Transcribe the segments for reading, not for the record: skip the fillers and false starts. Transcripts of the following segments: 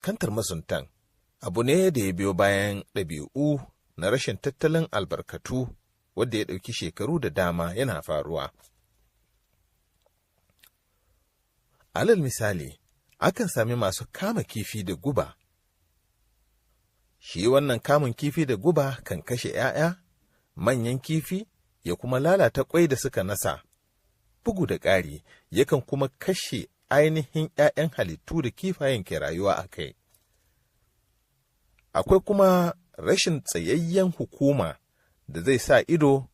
fuskantar masuntan abu ne da ya biyo bayan ɗabi'u na rashin tattalin albarkatu wadda ya ɗauki shekaru da dama yana faruwa. Alal misali, akan sami masu kama kifi da guba. Shi wannan kamun kifi da guba kan kashe ‘ya'ya, manyan kifi, ya kuma lalata ƙwai da suka nasa. Bugu da ƙari, yakan kuma kashe ainihin ‘ya'yan halittu da kifayen ke rayuwa a kai. Akwai kuma rashin tsayayyen hukuma da zai sa ido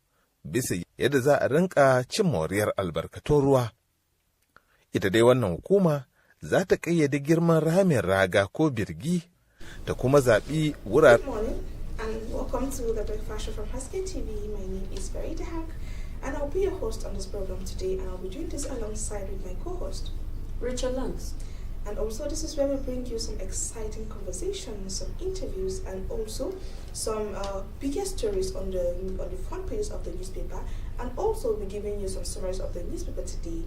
bisa yadda za a rinka cin moriyar albarkatun ruwa. Ita dai wannan hukuma za ta ƙayyade girman ramin raga ko birgi da kuma zaɓi wurare. Good morning and welcome to the Breakfast Show from Haske TV. My name is Haske and I'll be your host on this program today, and I'll be doing this alongside with my co-host, Richard Langs. And also this is where we bring you some exciting conversations, some interviews, and also some biggest stories on the front pages of the newspaper, and also we'll be giving you some summaries of the newspaper today.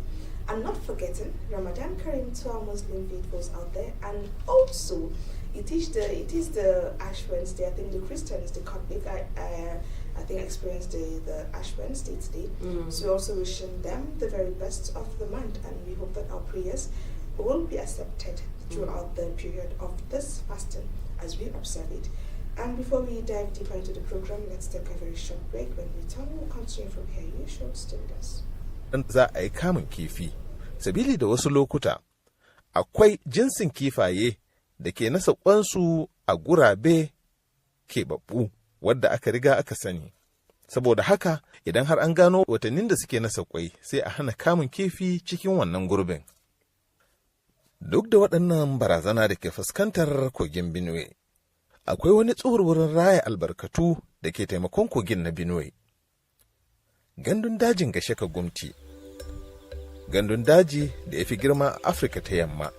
And not forgetting Ramadan Kareem to our Muslim faithfuls out there, and also it is the Ash Wednesday. I think the Christians, the Catholic, I think experienced the Ash Wednesday today. So we're also wishing them the very best of the month, and we hope that our prayers will be accepted throughout the period of this fasting as we observe it. And before we dive deeper into the program, let's take a very short break. When we return, we'll continue from here. You should stay with us. Za a yi kamun kifi, sabili da wasu lokuta, akwai jinsin kifaye da ke nasa ƙwansu a gurabe keɓaɓɓu wadda aka riga aka sani. Saboda haka, idan har an gano watannin da suke nasa ƙwai, sai a hana kamun kifi cikin wannan gurbin. Duk da waɗannan barazana da ke fuskantar kogin Benue, akwai wani wurin raya albarkatu da ke taimakon kogin na Benue. Gandun dajin Gashaka Gumti, gandun daji da ya fi girma a Afirka ta Yamma.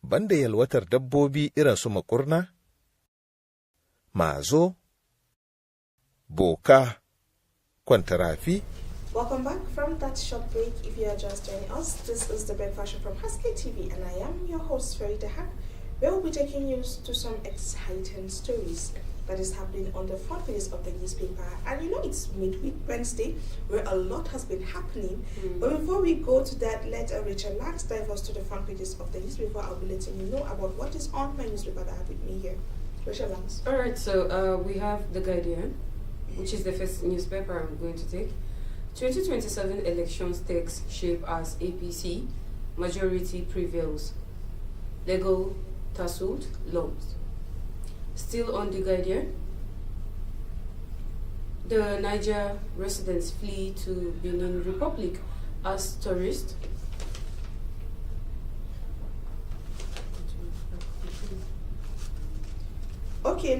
Banda yalwatar dabbobi irin su makurna, mazo, boka, kwantarafi. Welcome back from that short break. If you are just joining us, this is the Breakfast Show from Haske TV, and I am your host, Haske, where we'll be taking you to some exciting stories that is happening on the front pages of the newspaper. And you know, it's midweek Wednesday, where a lot has been happening. But before we go to that, let Richard Langs dive us to the front pages of the newspaper. I'll be letting you know about what is on my newspaper that I have with me here. Richard Langs. All right, so we have The Guardian, which is the first newspaper I'm going to take. 2027 elections takes shape as APC majority prevails. Legal tussle loans. Still on The Guardian, the Niger residents flee to Benin Republic as tourists. Okay,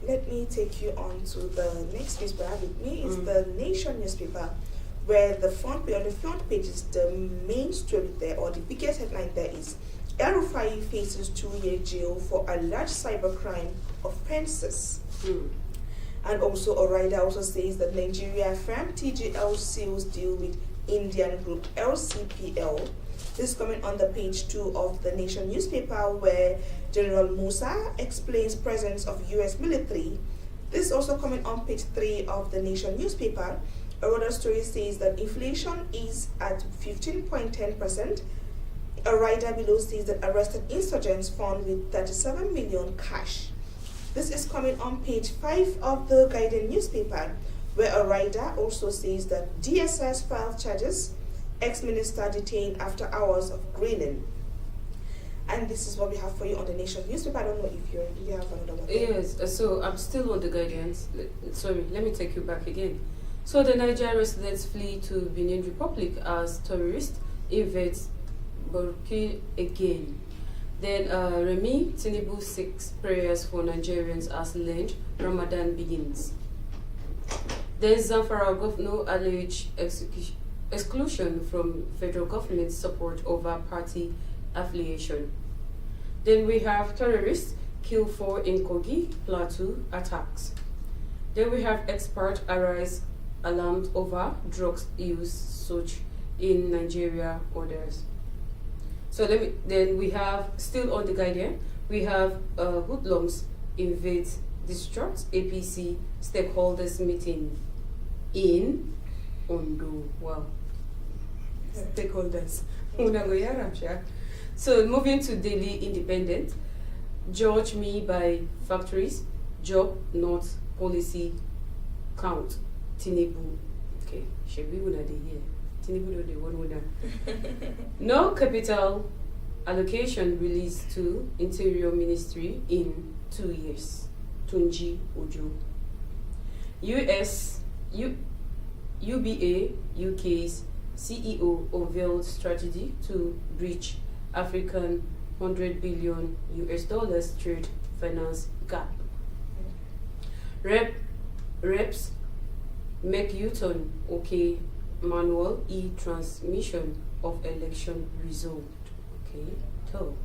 let me take you on to the next newspaper with me. It's the Nation newspaper, where on the front page is the main story there, or the biggest headline there is El-Rufai faces 2-year jail for alleged cybercrime offenses. And also a writer also says that Nigeria firm TGL seals deal with Indian group LCPL. This is coming on the page 2 of the Nation newspaper, where General Musa explains presence of U.S. military. This is also coming on page 3 of the Nation newspaper. Another story says that inflation is at 15.10%. A writer below says that arrested insurgents found with 37 million cash. This is coming on page 5 of the Guardian newspaper, where a writer also says that DSS filed charges, ex-minister detained after hours of grilling. And this is what we have for you on the Nation newspaper. I don't know if you have another one. Yes, so I'm still on The Guardian. Sorry, let me take you back again. So the Niger residents flee to Benin Republic as tourists invade Burkina again. Then Remy Tinubu seeks prayers for Nigerians as Lent Ramadan begins. Then Zamfara governor alleged exclusion from federal government support over party affiliation. Then we have terrorists kill 4 in Kogi, Plateau attacks. Then we have expert arise alarmed over drugs use such in Nigeria orders. So then we have still on the Guardian, we have hoodlums invade distraught APC stakeholders meeting in Ondo. Wow. Stakeholders. So moving to Daily Independent, judge me by factories, job not policy count. Tinubu. Okay, should we win here? Tinubu the one winner. No capital allocation released to Interior Ministry in 2 years. Tunji Ojo. UBA UK's CEO unveiled strategy to breach African $100 billion trade finance gap. Reps make U-turn okay manual e-transmission of election result. Okay, so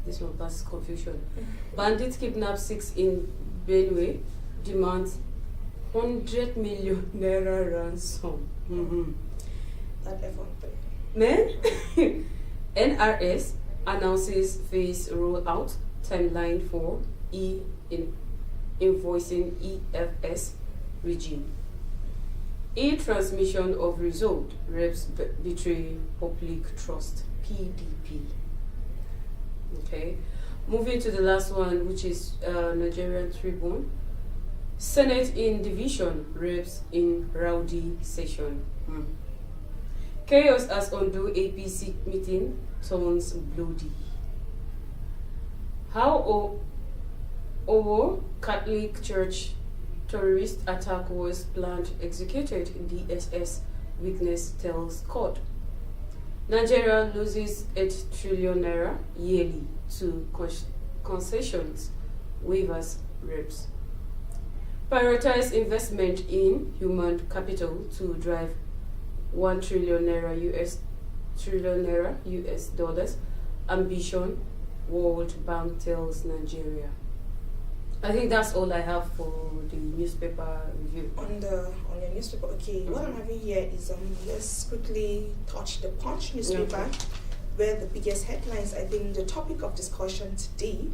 this one causes confusion. Bandits kidnap 6 in Benue, demands 100 million naira ransom. That F1 Then NRS announces phase rollout timeline for invoicing EFS regime. E-transmission of result, reps betray public trust, PDP. Okay, moving to the last one, which is Nigerian Tribune. Senate in division, reps in rowdy session. Chaos as Ondo APC meeting turns bloody. How Owo Catholic Church terrorist attack was planned, executed, DSS witness tells court. Nigeria loses 8 trillion naira yearly to concessions, waivers, reps. Prioritize investment in human capital to drive 1 trillion naira US dollars ambition, World Bank tells Nigeria. I think that's all I have for the newspaper review. On your newspaper, okay. What I'm having here is let's quickly touch the Punch newspaper, where the biggest headlines. I think the topic of discussion today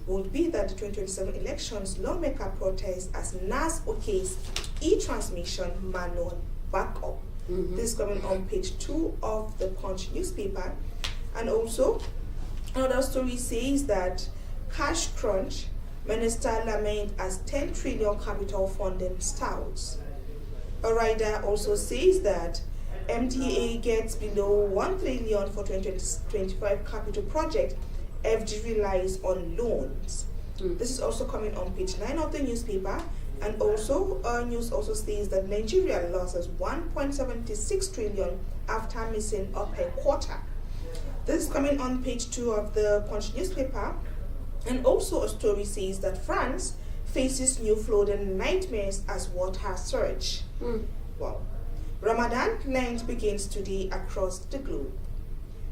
would be that the 2027 elections lawmaker protest as NAS okays e-transmission manual backup. This is coming on page 2 of the Punch newspaper, and also another story says that cash crunch. Minister lament as 10 trillion capital funding stalls. A rider also says that MDA gets below 1 trillion for 2025 capital project. FG relies on loans. This is also coming on page 9 of the newspaper. And also, news also states that Nigeria loses 1.76 trillion after missing up a quarter. This is coming on page 2 of the Punch newspaper. And also a story says that France faces new flooding nightmares as water surge. Wow. Ramadan Lent begins today across the globe.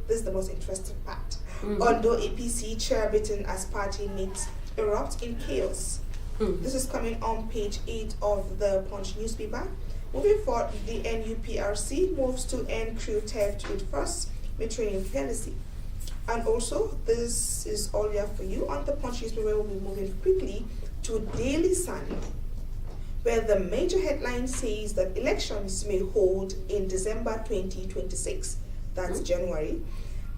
This is the most interesting part. Although APC chair beaten as party meets erupt in chaos. This is coming on page 8 of the Punch newspaper. Moving forward, the NUPRC moves to end crew theft with first maintaining fallacy. And also, this is all we have for you on the Punch newspaper. We'll be moving quickly to Daily Sun, where the major headline says that elections may hold in December 2026, that's January,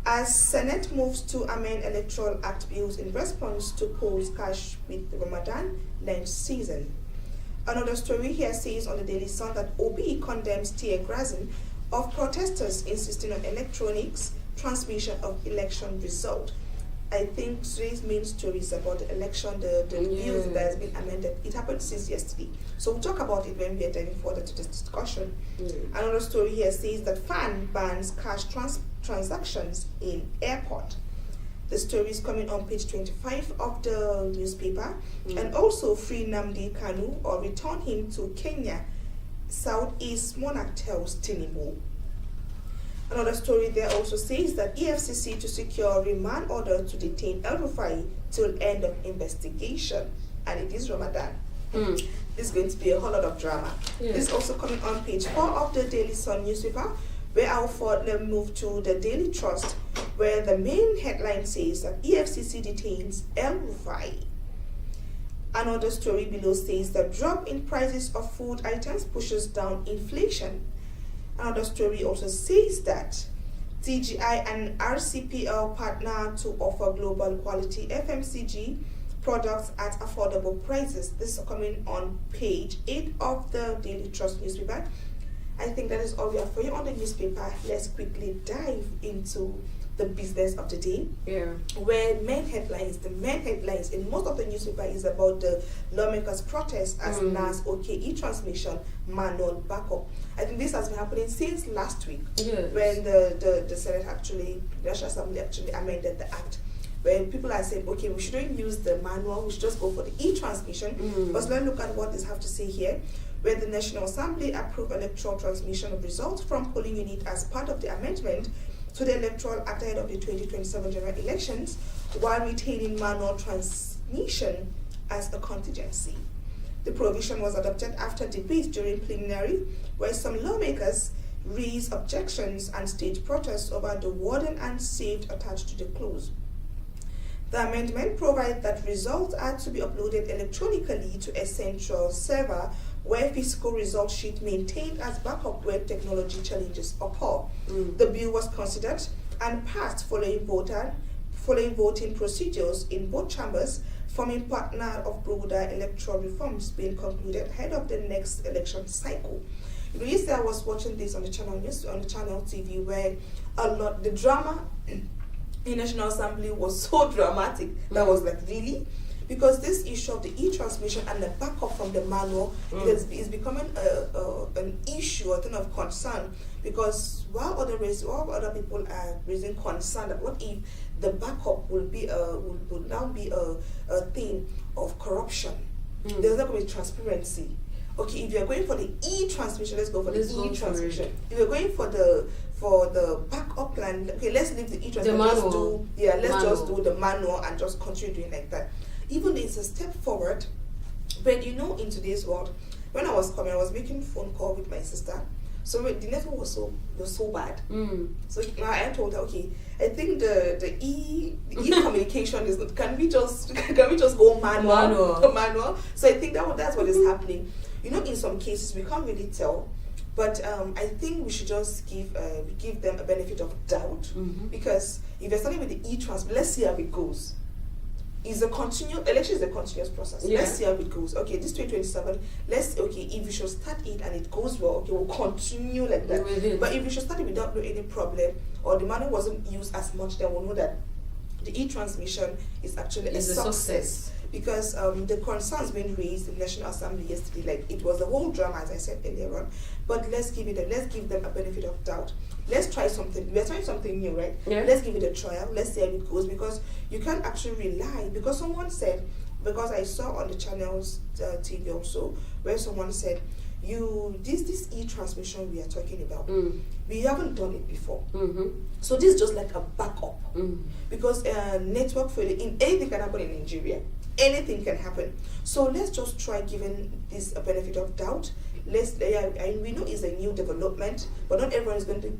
as Senate moves to amend Electoral Act bills in response to polls cash with the Ramadan Lent season. Another story here says on the Daily Sun that OB condemns tear gassing of protesters insisting on electronics transmission of election result. I think today's main story is about the election, the bills that has been amended. It happened since yesterday. So we'll talk about it when we are diving further to this discussion. Another story here says that FAN bans cash transactions in airport. The story is coming on page 25 of the newspaper. And also free Nnamdi Kanu or return him to Kenya, Southeast Monarch tells Tinubu. Another story there also says that EFCC to secure remand order to detain El Rufai till end of investigation. And it is Ramadan. This is going to be a whole lot of drama. Yeah. This is also coming on page 4 of the Daily Sun newspaper, where I'll then move to the Daily Trust, where the main headline says that EFCC detains El Rufai. Another story below says that drop in prices of food items pushes down inflation. Another story also says that TGI and RCPL partner to offer global quality FMCG products at affordable prices. This is coming on page 8 of the Daily Trust newspaper. I think that is all we have for you on the newspaper. Let's quickly dive into the business of the day. Yeah. Where the main headlines in most of the newspaper is about the lawmakers' protest as NAS OK transmission manual backup. I think this has been happening since last week, when the Senate the National Assembly actually amended the act, where people are saying, okay, we shouldn't use the manual, we should just go for the e-transmission. But let's look at what this have to say here, where the National Assembly approved electoral transmission of results from polling unit as part of the amendment to the Electoral Act ahead of the 2027 general elections, while retaining manual transmission as a contingency. The provision was adopted after debate during plenary, where some lawmakers raised objections and staged protests over the warden and saved attached to the clause. The amendment provides that results are to be uploaded electronically to a central server where physical result sheet maintained as backup where technology challenges occur. The bill was considered and passed following voting procedures in both chambers, forming partner of broader electoral reforms being concluded ahead of the next election cycle. Yesterday I was watching this on the channel TV, where the drama in National Assembly was so dramatic that was like, really? Because this issue of the e-transmission and the backup from the manual is becoming an issue, a thing of concern. Because while other people are raising concern that what if the backup will now be a thing of corruption? There's not going to be transparency. Okay, if you're going for the e-transmission, let's go for the e-transmission. If you're going for the backup plan, okay, let's leave the e-transmission. Let's just do the manual and just continue doing like that. Even though it's a step forward, but in today's world, when I was coming, I was making a phone call with my sister. So the network was so bad. So I told her, okay, I think the e-communication is not. Can we just go manual? So I think that's what is happening. In some cases we can't really tell, but I think we should just give them a benefit of doubt, because if you're starting with the e-transfer, let's see how it goes. Election is a continuous process. Yeah. Let's see how it goes. Okay, this 2027, if we should start it and it goes well, okay, we'll continue like that. But if we should start it without any problem, or the money wasn't used as much, then we'll know that the e-transmission is actually a success. Because the concerns being raised in the National Assembly yesterday, like, it was a whole drama, as I said earlier on. But let's give them a benefit of doubt. Let's try something. We're trying something new, right? Yeah. Let's give it a trial. Let's see how it goes, because you can't actually rely. Because someone said, because I saw on the channel's TV also, where someone said, this e-transmission we are talking about, we haven't done it before. So this is just like a backup, because network failure in anything can happen in Nigeria. Anything can happen. So let's just try giving this a benefit of doubt. We know it's a new development, but not everyone is going to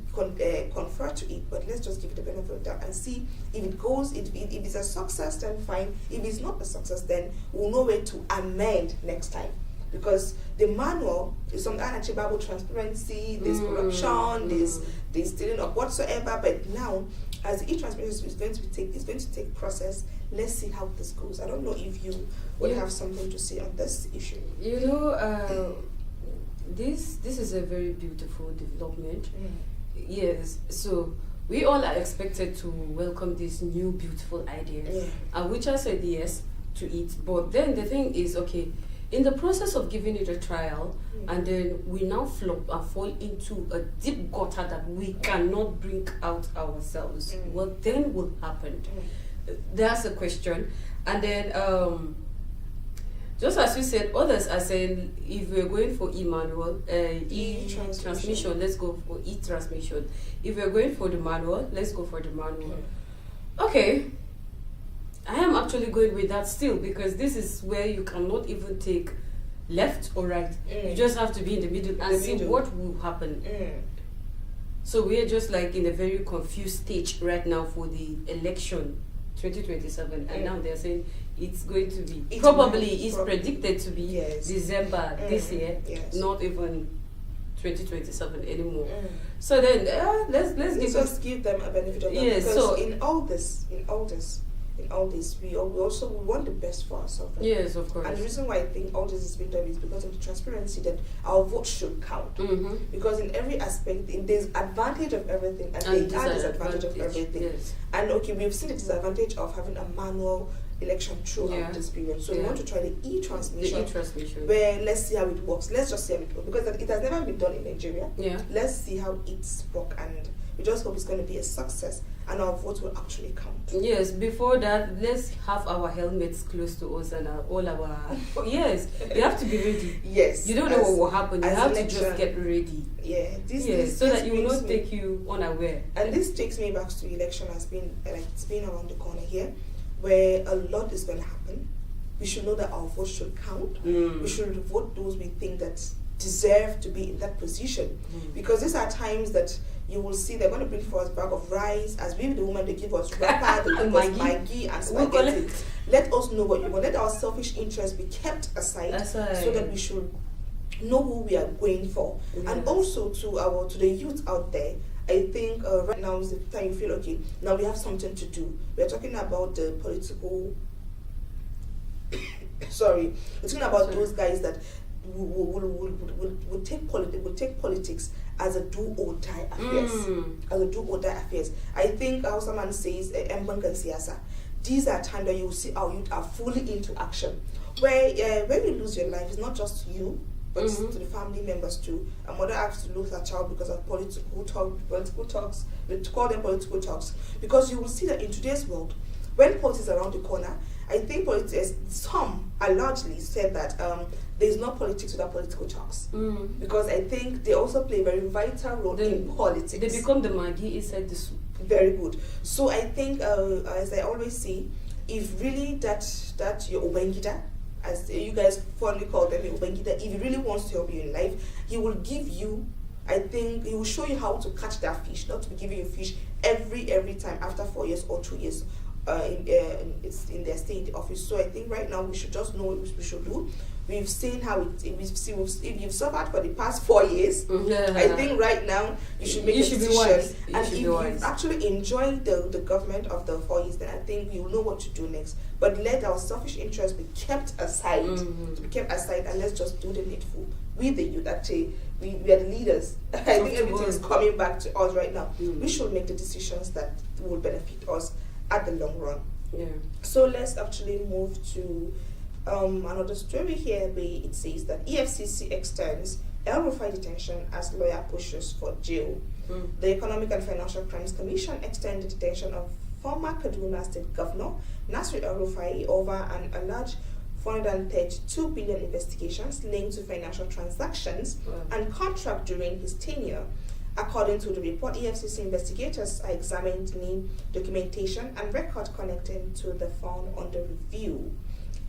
confer to it. But let's just give it a benefit of doubt and see if it goes. If it's a success, then fine. If it's not a success, then we'll know where to amend next time. Because the manual is some unachievable transparency, there's corruption, there's stealing of whatsoever. But now, as the e-transmission is going to take process, let's see how this goes. I don't know if you would have something to say on this issue. This is a very beautiful development. Yes, so we all are expected to welcome this new beautiful idea, and which I said yes to it. But then the thing is, okay, in the process of giving it a trial, and then we now flop and fall into a deep gutter that we cannot bring out ourselves. What then will happen? That's a question. And then Just as you said, others are saying if we're going for e-manual, e-transmission, let's go for e-transmission. If we're going for the manual, let's go for the manual. Okay. I am actually going with that still, because this is where you cannot even take left or right. You just have to be in the middle and see what will happen. So we're just like in a very confused stage right now for the election 2027, and now they're saying it's going to be it's predicted to be December this year, not even 2027 anymore. So then let's just give them a benefit of that. Because so in all this, we also want the best for ourselves. Right? Yes, of course. And the reason why I think all this is being done is because of the transparency that our vote should count. Because in every aspect, there's advantage of everything, and there are disadvantage of everything. Yes. And we've seen the disadvantage of having a manual election throughout this period. So we want to try the e-transmission, where let's see how it works. Let's just see how it works, because it has never been done in Nigeria. Let's see how it's work, and we just hope it's going to be a success and our vote will actually count. Yes, before that, let's have our helmets close to us and all our... Yes, you have to be ready. Yes. You don't know what will happen. You have to just get ready. Yeah. So that it will not take you unaware. And this takes me back to election has been, it's been around the corner here, where a lot is going to happen. We should know that our vote should count. We should vote those we think that deserve to be in that position. Because these are times that you will see they're going to bring for us a bag of rice. As we, the woman, they give us wrapper, they give us Maggi and spaghetti. Let us know what you want. Let our selfish interests be kept aside so that we should know who we are going for. And also to the youth out there, I think right now is the time you feel, okay, now we have something to do. We're talking about the political... Sorry. We're talking about those guys that will take politics as a do-or-die affairs. I think how someone says, Mbanga Siyasa. These are times that you will see our youth are fully into action. Where when you lose your life, it's not just you, but it's to the family members too. A mother has to lose her child because of political talks. We call them political talks. Because you will see that in today's world, when politics is around the corner, I think some are largely said that there's no politics without political talks. Because I think they also play a very vital role in politics. They become the Maggi inside the soup. Very good. So I think, as I always say, if really that your Ubangida, as you guys fondly call them, your Ubangida, if he really wants to help you in life, he will give you, I think, he will show you how to catch that fish, not to be giving you fish every time after 4 years or 2 years. It's in their stay in the office. So I think right now we should just know what we should do. We've seen how if you've suffered for the past 4 years, I think right now you should make a decision. And if you've actually enjoyed the government of the 4 years, then I think you'll know what to do next. But let our selfish interests be kept aside, and let's just do the needful. We the youth, actually, we are the leaders. I think everything is coming back to us right now. We should make the decisions that will benefit us at the long run. So let's actually move to another story here, where it says that EFCC extends El Rufai detention as lawyer pushes for jail. The Economic and Financial Crimes Commission extended detention of former Kaduna State Governor Nasir El Rufai over an alleged 432 billion investigations linked to financial transactions and contract during his tenure. According to the report, EFCC investigators are examining documentation and record connecting to the fund under review.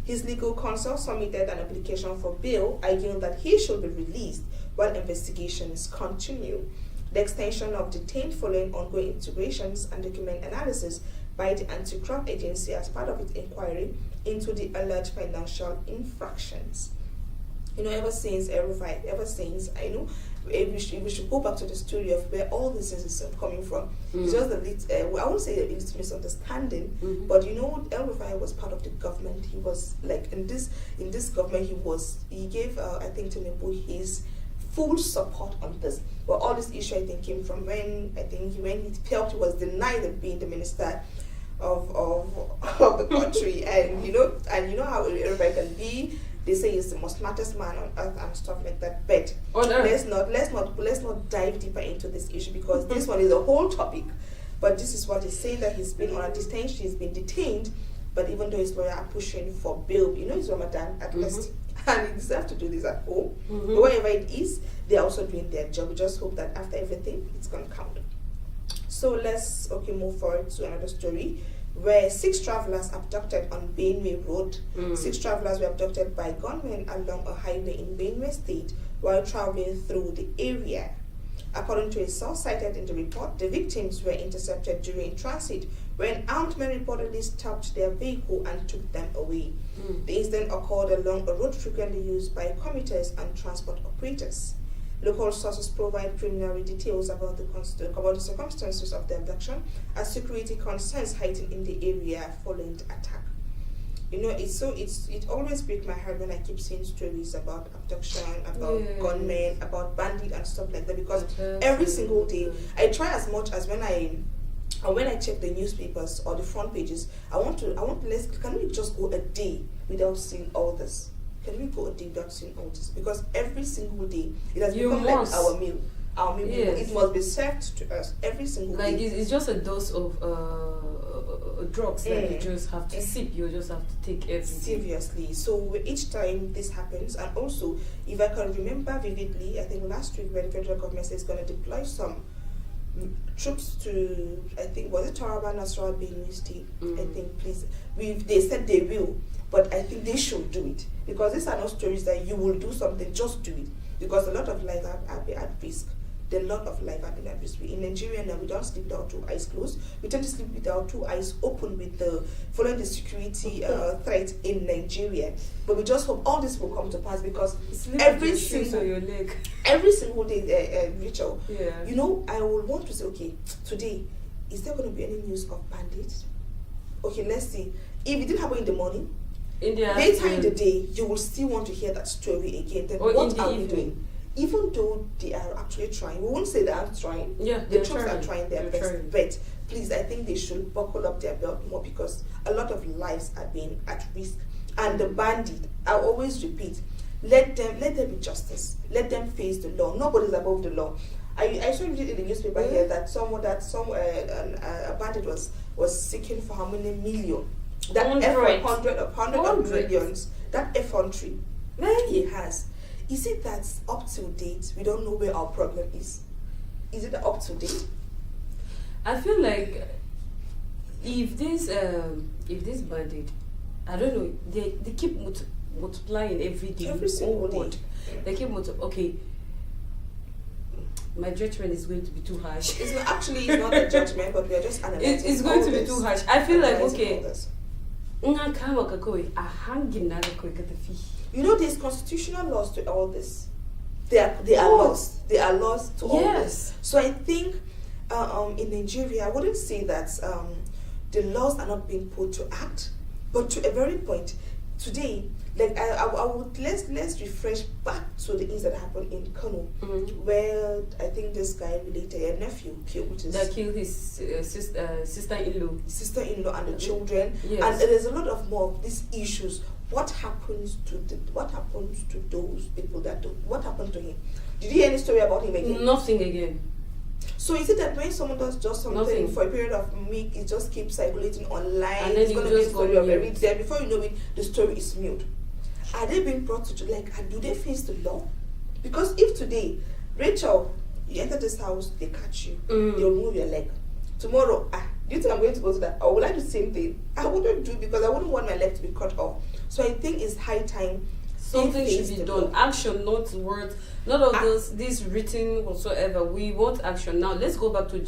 His legal counsel submitted an application for bail, arguing that he should be released while investigations continue. The extension of detained following ongoing integrations and document analysis by the Anti-Corrupt Agency as part of its inquiry into the alleged financial infractions. Ever since I know we should go back to the story of where all this is coming from. It's just I won't say it's misunderstanding, but El Rufai was part of the government. He was like in this government. He gave I think Tinubu his full support on this. But all this issue I think came from when he felt he was denied of being the minister of the country, and you know how everybody can be. They say he's the most smartest man on earth and stuff like that. But let's not dive deeper into this issue, because this one is a whole topic. But this is what he's saying, that he's been on a detention. He's been detained but even though his lawyer are pushing for bail, it's Ramadan at least, and he deserves to do this at home. But whatever it is, they're also doing their job. We just hope that after everything, it's going to count. So let's move forward to another story where 6 travelers abducted on Benue Road. 6 travelers were abducted by gunmen along a highway in Benue State while traveling through the area. According to a source cited in the report, the victims were intercepted during transit when armed men reportedly stopped their vehicle and took them away. The incident occurred along a road frequently used by commuters and transport operators. Local sources provide preliminary details about the circumstances of the abduction, as security concerns heightened in the area following the attack. It always breaks my heart when I keep seeing stories about abduction, about gunmen, about bandit and stuff like that, because every single day I try as much as when I check the newspapers or the front pages, can we just go a day without seeing all this? Can we go a day without seeing all this? Because every single day it has become like our meal. It must be served to us every single day. Like it's just a dose of drugs that you just have to sip. You just have to take every seriously. So each time this happens, and also if I can remember vividly, I think last week when the federal government says it's going to deploy some troops to, I think, was it Taraba, Nasarawa, Benue State? I think, please, they said they will, but I think they should do it, because these are not stories that you will do something, just do it, because a lot of lives are at risk. A lot of life are at risk. In Nigeria now, we don't sleep with our 2 eyes closed. We tend to sleep with our 2 eyes open, with following the security threat in Nigeria. But we just hope all this will come to pass, because every single day, Rachel, I will want to say, okay, today, is there going to be any news of bandits? Okay, let's see. If it didn't happen in the morning, later in the day, you will still want to hear that story again. Then what are we doing? Even though they are actually trying, we won't say they aren't trying. The troops are trying their best. But please, I think they should buckle up their belt more, because a lot of lives are being at risk. And the bandit, I always repeat, let there be justice. Let them face the law. Nobody's above the law. I saw in the newspaper here that a bandit was seeking for how many million? That hundred millions. That effrontery he has. Is it that's up to date? We don't know where our problem is. Is it up to date? I feel like if this bandit, I don't know, they keep multiplying every day. Every single day. They keep okay. My judgment is going to be too harsh. It's not a judgment, but we are just analyzing. It's going to be too harsh. I feel like there's constitutional laws to all this. There are laws. There are laws to all this. So I think in Nigeria, I wouldn't say that the laws are not being put to act, but to a very point. Today, like I would let's refresh back to the things that happened in Kano, where I think this guy related a nephew killed his sister-in-law and the children, and there's a lot of more of these issues. What happens to those people what happened to him? Did you hear any story about him again? Nothing again. So is it that when someone does just something for a period of a week, it just keeps circulating online, and then it's going to be a story of every day, before you know it, the story is mute? Are they being brought to, do they face the law? Because if today, Rachel, you enter this house, they catch you, they'll move your leg. Tomorrow, do you think I'm going to go to that? Or will I do the same thing? I wouldn't do, because I wouldn't want my leg to be cut off. So I think it's high time something should be done. Action, not words, not all this written whatsoever. We want action now. Let's go back to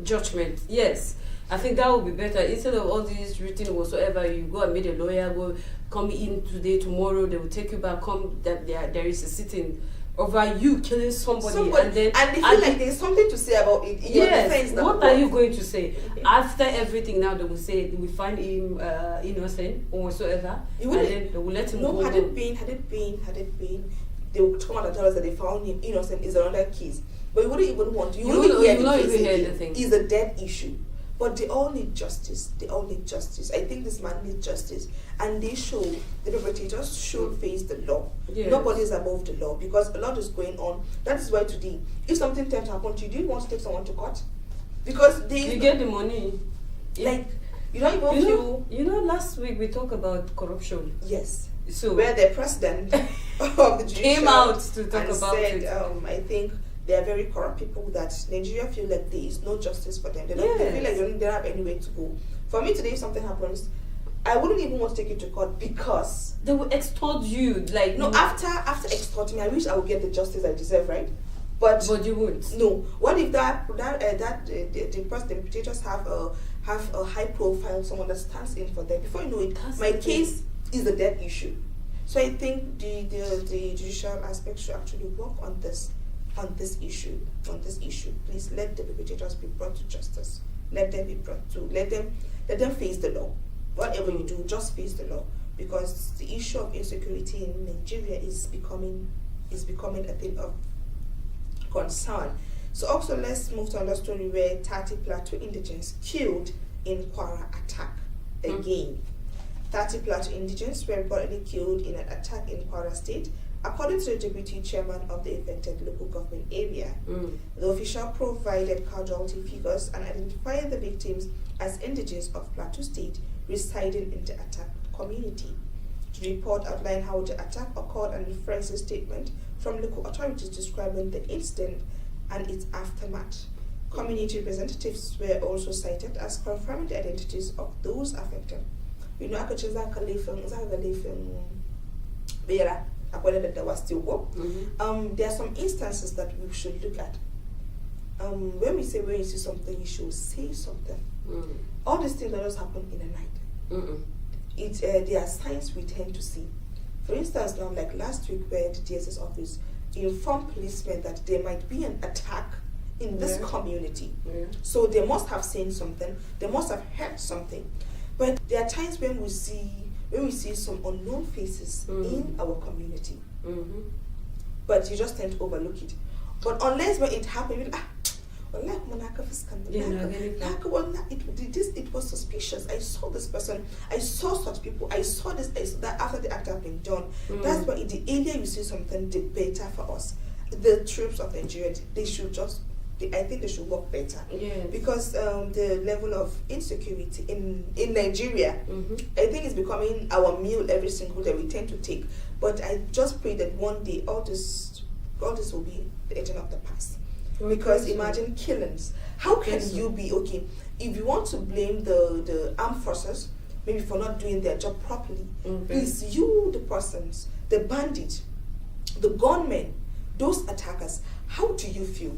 judgment. Yes, I think that would be better. Instead of all these written whatsoever, you go and meet a lawyer. Go come in today, tomorrow they will take you back. Come that there is a sitting over you killing somebody. And they feel like there's something to say about it. In your defense, what are you going to say after everything? Now they will say we find him innocent or whatsoever, and then they will let him go. Had it been, they would come out and tell us that they found him innocent is another case. But you wouldn't even want to. You wouldn't even hear anything. It's a dead issue. But they all need justice. I think this man needs justice. And the perpetrators should face the law. Yes. Nobody is above the law, because a lot is going on. That is why today, if something tends to happen to you, do you want to take someone to court? because they You get the money. like you don't even feel Last week we talked about corruption. yes. So Where the president of the judicial came out to talk and about said, it. I think they are very corrupt people that Nigeria feel like there is no justice for them. They don't they feel like they don't have anywhere to go. For me today, if something happens, I wouldn't even want to take you to court because They will extort you. Like no, after extorting me, I wish I would get the justice I deserve, right? But you won't. no. What if the perpetrators have a high profile, someone that stands in for them? Before you know it, my case is a dead issue. So I think the judicial aspect should actually work on this issue. Please let the perpetrators be brought to justice. Let them be brought to let them face the law. Whatever you do, just face the law. Because the issue of insecurity in Nigeria is becoming a thing of concern. So also let's move to another story where 30 Plateau indigents killed in Kwara attack again. 30 Plateau indigents were reportedly killed in an attack in Kwara State, according to the deputy chairman of the affected local government area. The official provided casualty figures and identified the victims as indigents of Plateau State residing in the attacked community. The report outlined how the attack occurred and referenced a statement from local authorities describing the incident and its aftermath. Community representatives were also cited as confirming the identities of those affected. You know, there are some instances that we should look at. When you see something, you should say something. All these things that just happen in the night. There are signs we tend to see. For instance, now like last week, where the DSS office informed policemen that there might be an attack in this community. So they must have seen something. They must have heard something. But there are times when we see some unknown faces in our community. But you just tend to overlook it. But unless when it happens, it was suspicious. I saw this person. I saw such people. I saw this. I saw that after the act had been done. That's why the earlier you see something, the better for us. The troops of Nigeria, I think they should work better. Because the level of insecurity in Nigeria, I think it's becoming our meal every single day we tend to take. But I just pray that one day all this will be the agent of the past. Because imagine killings. How can you be okay if you want to blame the armed forces maybe for not doing their job properly? Is you the persons, the bandits, the gunmen, those attackers? How do you feel?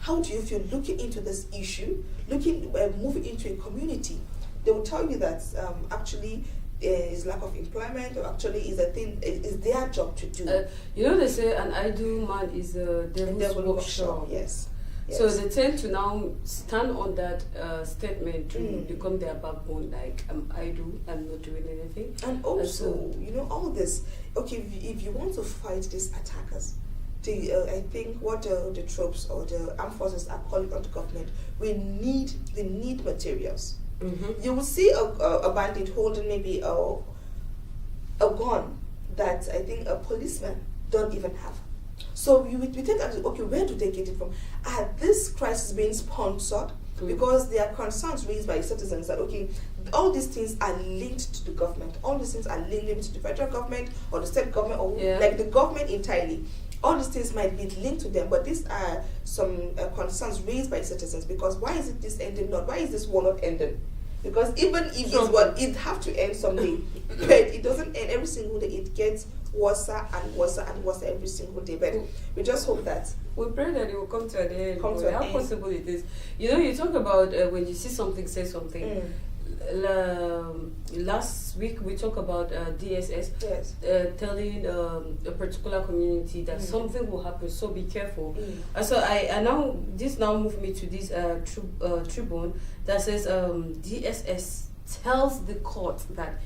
How do you feel looking into this issue, moving into a community? They will tell you that actually is lack of employment, or actually is a thing, is their job to do. They say an idle man is a devil's workshop. Yes. So they tend to now stand on that statement to become their backbone. Like, I'm idle, I'm not doing anything. And also, all this. Okay, if you want to fight these attackers, I think what the troops or the armed forces are calling on the government, we need materials. You will see a bandit holding maybe a gun that I think a policeman don't even have. So we take that, okay, where do they get it from? Are this crisis being sponsored? Because there are concerns raised by citizens that, okay, all these things are linked to the government. All these things are linked to the federal government or the state government or like the government entirely. All these things might be linked to them, but these are some concerns raised by citizens. Because why is it this ending not? Why is this war not ending? Because even if it have to end someday, but it doesn't end every single day. It gets worse and worse and worse every single day. But we just hope that. We pray that it will come to an end. How possible it is. You talk about when you see something, say something. Last week we talked about DSS telling a particular community that something will happen, so be careful. So I now moved me to this tribune that says DSS tells the court that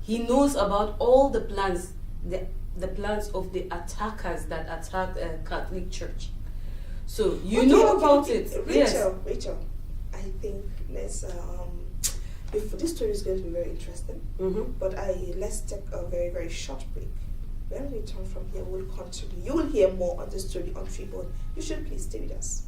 he knows about all the plans, the plans of the attackers that attacked Catholic Church. So know about it. Rachel, I think let's. This story is going to be very interesting, but let's take a very, very short break. When we return from here, we'll continue. You will hear more on this story on Tribune. You should please stay with us.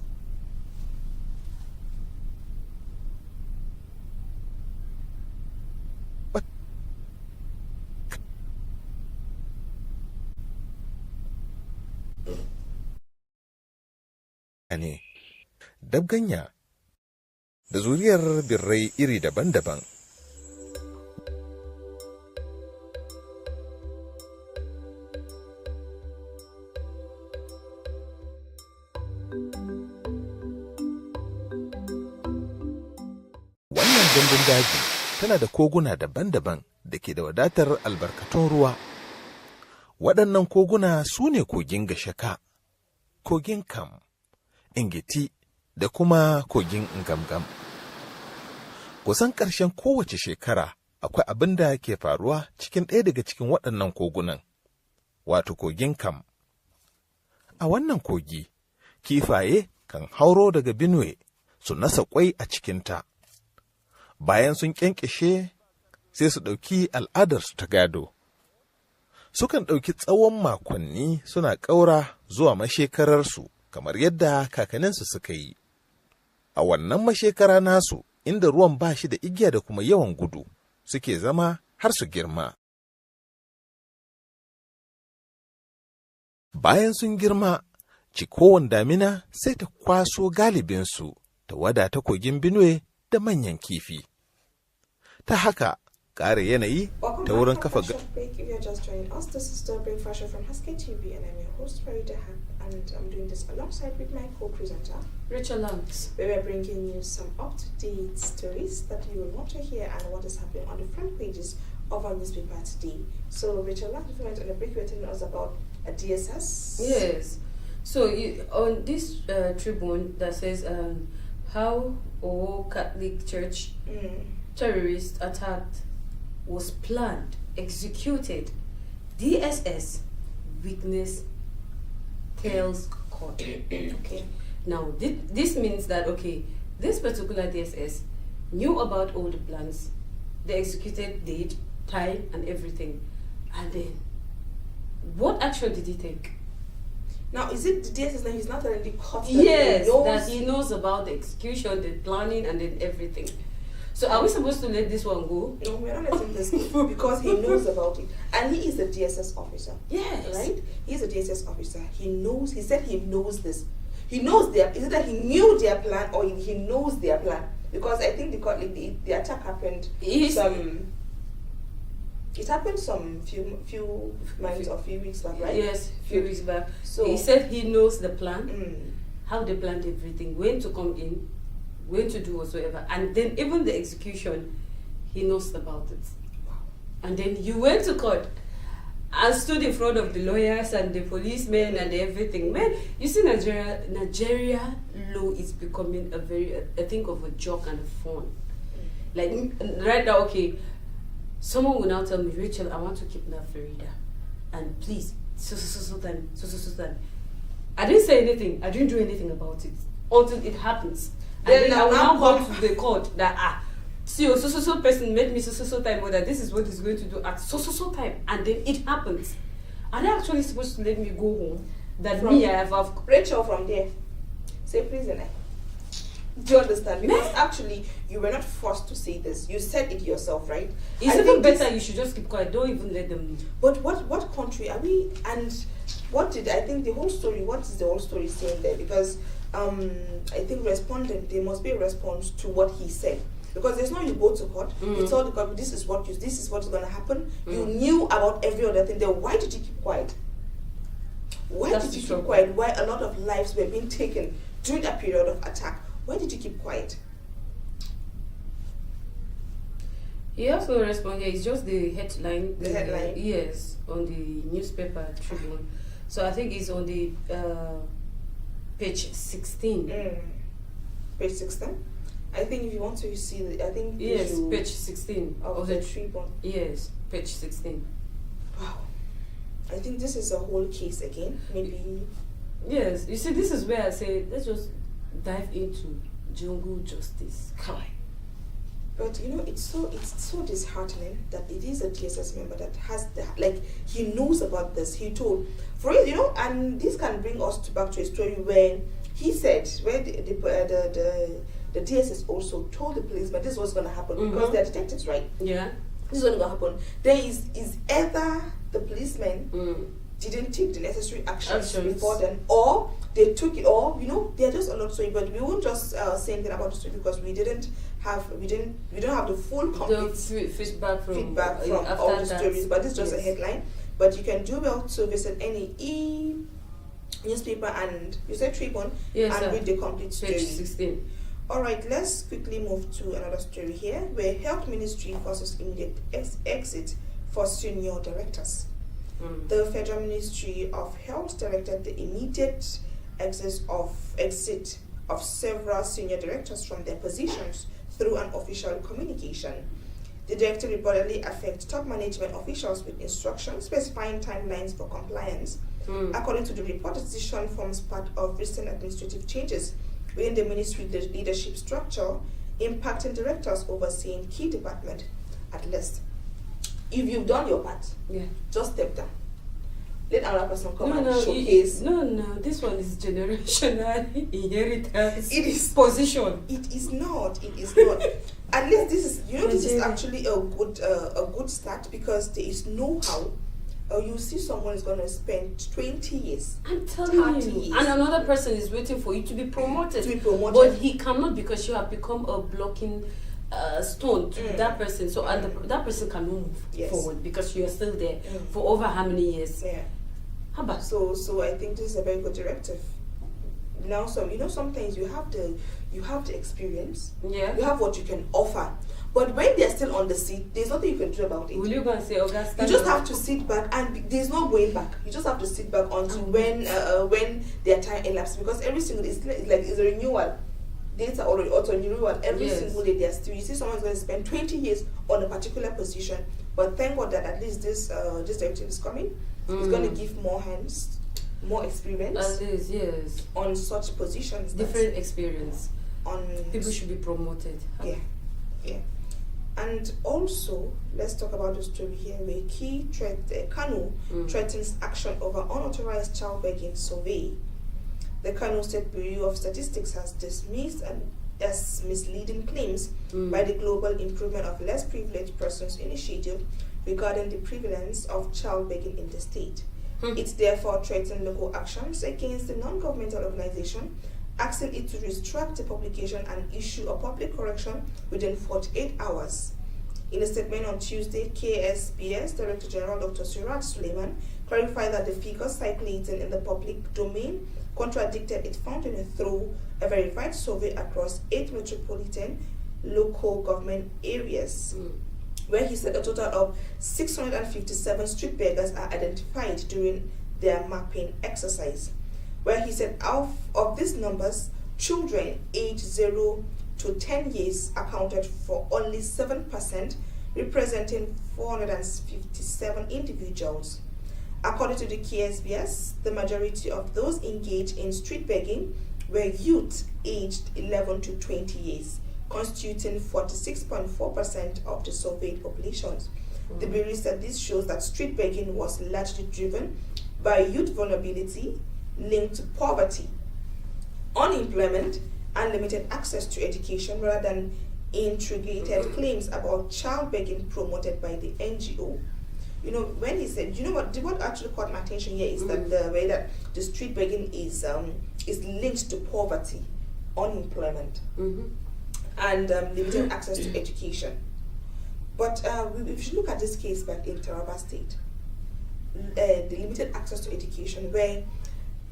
ne, dabganya, da zuriyar birrai iri daban-daban. Wannan gandun daji tana da koguna daban-daban da ke da wadatar albarkatun ruwa. Waɗannan koguna su ne kogin Gashaka, kogin Kam, Ingiti da kuma kogin Ngamgam. Kusan ƙarshen kowace shekara akwai abin da ke faruwa cikin ɗaya daga cikin waɗannan kogunan, wato kogin Kam. A wannan kogi, kifaye kan hauro daga Benue su nasa ƙwai a cikinta. Bayan sun ƙyanƙyashe sai su ɗauki al'adarsu ta gado. Sukan ɗauki tsawon makonni suna ƙaura zuwa mashekararsu kamar yadda kakanninsu suka yi. A wannan mashekara nasu inda ruwan ba shi da igiya da kuma yawan gudu suke zama har su girma. Bayan sun girma, cikowan damina sai ta kwaso galibinsu ta wadata kogin Benue da manyan kifi. Ta haka, ƙara yanayi ta wurin kafa This is the breakfast show from Haske TV, and I'm your host, Farida, and I'm doing this alongside with my co-presenter, Rachel Lance. where we're bringing you some up-to-date stories that you will want to hear and what is happening on the front pages of our newspaper today. So, Rachel Lance, if you went on a break, you were telling us about a DSS. Yes. So on this tribune that says how Owo Catholic Church terrorist attack was planned, executed, DSS witness tells court. Okay. Now this means that this particular DSS knew about all the plans, the executed date, time, and everything, and then what action did he take? Now, is it the DSS that he's not telling the court that Yes, he knows? that he knows about the execution, the planning, and then everything. So are we supposed to let this one go? No, we're not letting this go because he knows about it. And he is a DSS officer. Yes. Right? He's a DSS officer. He knows, he said he knows this. He knows their, is it that he knew their plan or he knows their plan? Because I think the attack happened it happened some few months or few weeks back, right? Yes, few weeks back. So he said he knows the plan, how they planned everything, when to come in, when to do whatsoever, and then even the execution, he knows about it. Wow. And then you went to court and stood in front of the lawyers and the policemen and everything. Man, you see, Nigeria law is becoming a think of a joke and fun. Like right now, someone will now tell me, Rachel, I want to kidnap Farida, and please, so time. I didn't say anything. I didn't do anything about it until it happens. And then I will now go to the court that see, so person made me so time, or that this is what he's going to do at so time, and then it happens. Are they actually supposed to let me go home? That from me, I have Rachel from there. Say prisoner. Do you understand? Because actually, you were not forced to say this. You said it yourself, right? It's even better you should just keep quiet. Don't even let them know. But what country are we? And what did I think the whole story? What is the whole story saying there? Because I think respondent, there must be a response to what he said. Because there's no you go to court, you told the court this is what's going to happen. You knew about every other thing. Then why did you keep quiet? Why did you keep quiet? Why a lot of lives were being taken during that period of attack? Why did you keep quiet? He also responded. It's just the headline. The headline? Yes, on the newspaper Tribune. So I think it's on the page 16. Page 16? I think if you want to see the, I think yes, page 16 of the Tribune. Yes, page 16. Wow. I think this is a whole case again. Maybe. Yes, you see, this is where I say let's just dive into jungle justice. But you know, it's so disheartening that it is a DSS member that has he knows about this. He told, for it, and this can bring us back to a story where he said where the DSS also told the policeman this was going to happen because they're detectives, right? Yeah, this is going to happen. There is either the policeman didn't take the necessary actions before then, or they took it all. They're just a lot of story, but we won't just say anything about the story because we don't have the full complete feedback from all the stories. But it's just a headline. But you can do well to visit any newspaper and you said Tribune and read the complete story. Page 16. All right, let's quickly move to another story here, where Health Ministry forces immediate exit for senior directors. The Federal Ministry of Health directed the immediate exit of several senior directors from their positions through an official communication. The directive reportedly affects top management officials with instructions specifying timelines for compliance. According to the report, the decision forms part of recent administrative changes within the ministry leadership structure, impacting directors overseeing key department. At least, if you've done your part, just step down. Let another person come and showcase. This one is generational inheritance. It is position. It is not. At least this is actually a good start because there is know-how. You see someone is going to spend 20 years. I'm telling you. Years. And another person is waiting for you to be promoted. But he cannot because you have become a blocking stone to that person. So that person cannot move forward because you are still there for over how many years? Yeah. How about? So I think this is a very good directive. Now, sometimes you have the experience. Yeah. You have what you can offer. But when they're still on the seat, there's nothing you can do about it. Will you go and say, Augusta? You just have to sit back, and there's no going back. You just have to sit back until when their time elapses, because every single day it's a renewal. Dates are already auto renewal. Every single day they're still. You see, someone's going to spend 20 years on a particular position, but thank God that at least this directive is coming. It's going to give more hands, more experience. At least, yes. On such positions. Different experience. People should be promoted. Yeah. And also, let's talk about the story here where Kano threatens action over unauthorized child begging survey. The Kano State Bureau of Statistics has dismissed as misleading claims by the Global Improvement of Less Privileged Persons Initiative regarding the prevalence of child begging in the state. It therefore threatened local actions against the non-governmental organization, asking it to retract the publication and issue a public correction within 48 hours. In a statement on Tuesday, KSBS Director General Dr. Suraj Suleiman clarified that the figures circulating in the public domain contradicted it found in through a verified survey across 8 metropolitan local government areas, where he said a total of 657 street beggars are identified during their mapping exercise, where he said of these numbers, children aged 0 to 10 years accounted for only 7%, representing 457 individuals. According to the KSBS, the majority of those engaged in street begging were youth aged 11 to 20 years, constituting 46.4% of the surveyed populations. The Bureau said this shows that street begging was largely driven by youth vulnerability linked to poverty, unemployment, and limited access to education, rather than intrigued claims about child begging promoted by the NGO. When he said, what actually caught my attention here is that the way that the street begging is linked to poverty, unemployment, and limited access to education. But if you look at this case back in Taraba State, the limited access to education, where